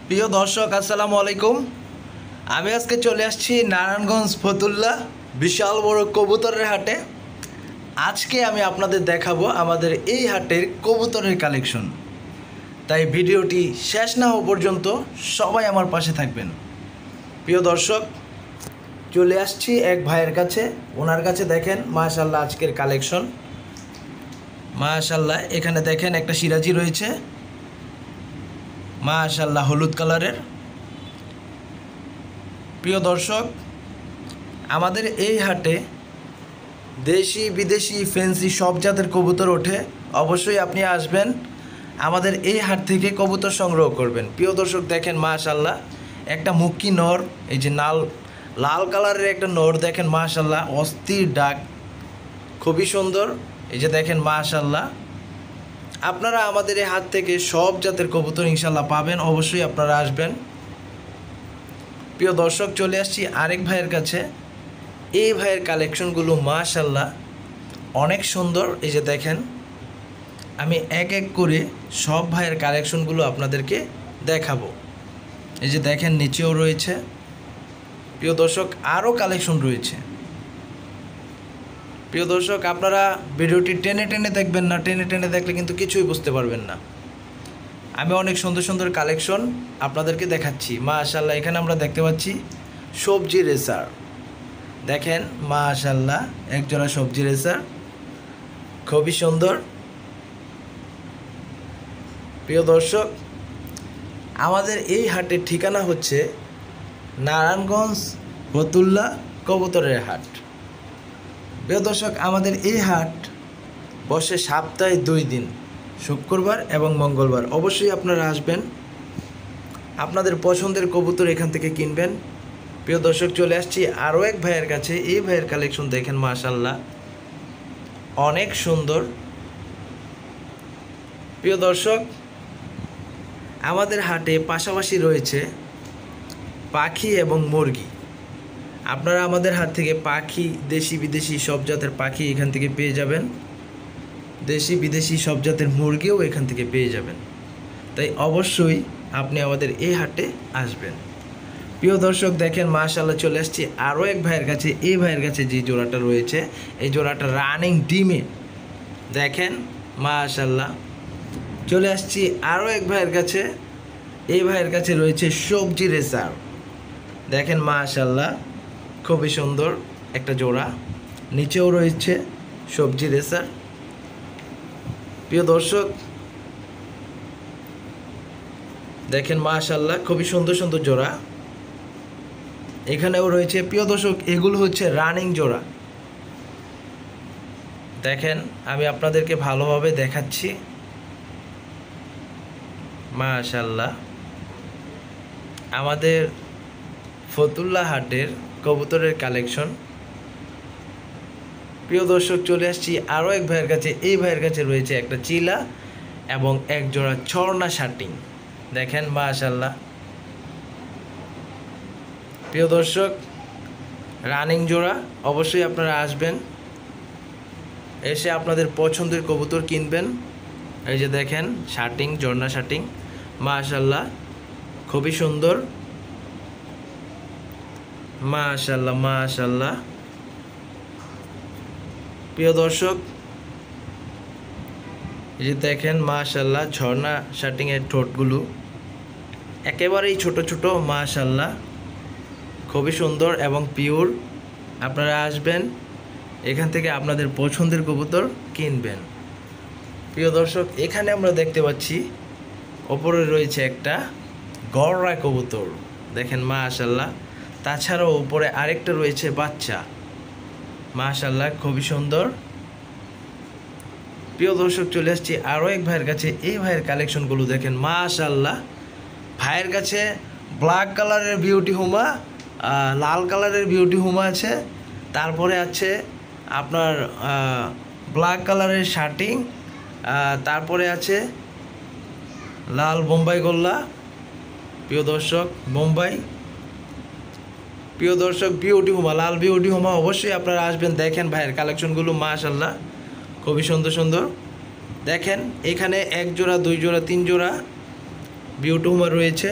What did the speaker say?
প্রিয় দর্শক আসসালামু আলাইকুম। আমি আজকে চলে আসছি নারায়ণগঞ্জ ফতুল্লা বিশাল বড় কবুতরের হাটে। আজকে আমি আপনাদের দেখাবো আমাদের এই হাটের কবুতরের কালেকশন। তাই ভিডিওটি শেষ না হওয়া পর্যন্ত সবাই আমার পাশে থাকবেন। প্রিয় দর্শক, চলে আসছি এক ভাইয়ের কাছে। ওনার কাছে দেখেন মাশাআল্লাহ আজকের কালেকশন। মাশাআল্লাহ এখানে দেখেন একটা সিরাজি রয়েছে, মাশাআল্লাহ হলুদ কালারের। প্রিয় দর্শক, আমাদের এই হাটে দেশি বিদেশি ফ্যান্সি সব জাতের কবুতর ওঠে। অবশ্যই আপনি আসবেন, আমাদের এই হাট থেকে কবুতর সংগ্রহ করবেন। প্রিয় দর্শক দেখেন মাশাআল্লাহ একটা মুক্কি নর, এই যে লাল কালারের একটা নর দেখেন মাশাআল্লাহ, অস্থির ডাক, খুবই সুন্দর। এই যে দেখেন মাশাআল্লাহ, আপনারা আমাদের এই হাট থেকে সব জাতের কবুতর ইনশাল্লাহ পাবেন। অবশ্যই আপনারা আসবেন। প্রিয় দর্শক, চলে আসছি আরেক ভাইয়ের কাছে। এই ভাইয়ের কালেকশনগুলো মাশাআল্লাহ অনেক সুন্দর। এই যে দেখেন, আমি এক এক করে সব ভাইয়ের কালেকশনগুলো আপনাদেরকে দেখাবো। এই যে দেখেন নিচেও রয়েছে। প্রিয় দর্শক, আরও কালেকশন রয়েছে। প্রিয় দর্শক, আপনারা ভিডিওটি টেনে টেনে দেখবেন না, টেনে টেনে দেখলে কিন্তু কিছুই বুঝতে পারবেন না। আমি অনেক সুন্দর সুন্দর কালেকশন আপনাদেরকে দেখাচ্ছি। মাশাআল্লাহ এখানে আমরা দেখতে পাচ্ছি সবজি রেসার। দেখেন মাশাআল্লাহ একজোড়া সবজি রেসার, খুবই সুন্দর। প্রিয় দর্শক, আমাদের এই হাটের ঠিকানা হচ্ছে নারায়ণগঞ্জ ফতুল্লা কবুতরের হাট। প্রিয় দর্শক, আমাদের এই হাট বসে সপ্তাহে 2 দিন, শুক্রবার এবং মঙ্গলবার। অবশ্যই আপনারা আসবেন, আপনাদের পছন্দের কবুতর এখান থেকে কিনবেন। প্রিয় দর্শক, চলে আসছি আরও এক ভাইয়ের কাছে। এই ভাইয়ের কালেকশন দেখেন মাশাআল্লাহ অনেক সুন্দর। প্রিয় দর্শক, আমাদের হাটে পাশাপাশি রয়েছে পাখি এবং মুরগি। আপনারা আমাদের হাট থেকে পাখি, দেশি বিদেশি সব জাতের পাখি এখান থেকে পেয়ে যাবেন, দেশি বিদেশি সব জাতের মুরগিও এখান থেকে পেয়ে যাবেন। তাই অবশ্যই আপনি আমাদের এই হাটে আসবেন। প্রিয় দর্শক দেখেন মাশাআল্লাহ, চলে আসছি আরও এক ভাইয়ের কাছে। এই ভাইয়ের কাছে যে জোড়াটা রয়েছে, এই জোড়াটা রানিং ডিমে। দেখেন মাশাআল্লাহ, চলে আসছি আরও এক ভাইয়ের কাছে। এই ভাইয়ের কাছে রয়েছে সবজি রেসার। দেখেন মাশাআল্লাহ খুবই সুন্দর একটা জোড়া, নিচেও রয়েছে সবজি রেসার। প্রিয় দর্শক দেখেন মাশাআল্লাহ খুবই সুন্দর সুন্দর জোড়া এখানেও রয়েছে। প্রিয় দর্শক, এগুলো হচ্ছে রানিং জোড়া। দেখেন আমি আপনাদেরকে ভালোভাবে দেখাচ্ছি। মাশাআল্লাহ আমাদের ফতুল্লা হাটের কবুতরের কালেকশন। প্রিয় দর্শক, চলে আসছি আরও এক ভাইয়ের কাছে। এই ভাইয়ের কাছে রয়েছে একটা চিলা এবং এক জোড়া ছড়না শার্টিং। দেখেন মাশাআল্লাহ। প্রিয় দর্শক, রানিং জোড়া। অবশ্যই আপনারা আসবেন, এসে আপনাদের পছন্দের কবুতর কিনবেন। এই যে দেখেন শার্টিং, ঝর্ণা শার্টিং, মাশাআল্লাহ খুবই সুন্দর। মাশাআল্লাহ মাশাআল্লাহ। প্রিয় দর্শক, এই যে দেখেন মাশাআল্লাহ ঝর্ণা শার্টিংয়ের ঠোঁটগুলো একেবারেই ছোট ছোট। মাশাআল্লাহ খুবই সুন্দর এবং পিওর। আপনারা আসবেন, এখান থেকে আপনাদের পছন্দের কবুতর কিনবেন। প্রিয় দর্শক, এখানে আমরা দেখতে পাচ্ছি ওপরে রয়েছে একটা গড়রা কবুতর। দেখেন মাশাআল্লাহ, তাছাড়াও উপরে আরেকটা রয়েছে বাচ্চা। মাশাআল্লাহ খুবই সুন্দর। প্রিয় দর্শক, চলে আসছি আরও এক ভাইয়ের কাছে। এই ভাইয়ের কালেকশনগুলো দেখেন মাশাআল্লাহ। ভাইয়ের কাছে ব্ল্যাক কালারের বিউটি হুমা, লাল কালারের বিউটি হুমা আছে, তারপরে আছে আপনার ব্ল্যাক কালারের শার্টিং, তারপরে আছে লাল বোম্বাই গোল্লা। প্রিয় দর্শক, বোম্বাই। প্রিয় দর্শক, বিউটি হুমা, লাল বিউটি হুমা। অবশ্যই আপনারা আসবেন, দেখেন ভাইয়ের কালেকশনগুলো মাশাআল্লাহ খুবই সুন্দর সুন্দর। দেখেন এখানে 1 জোড়া 2 জোড়া 3 জোড়া বিউটি হুমা রয়েছে।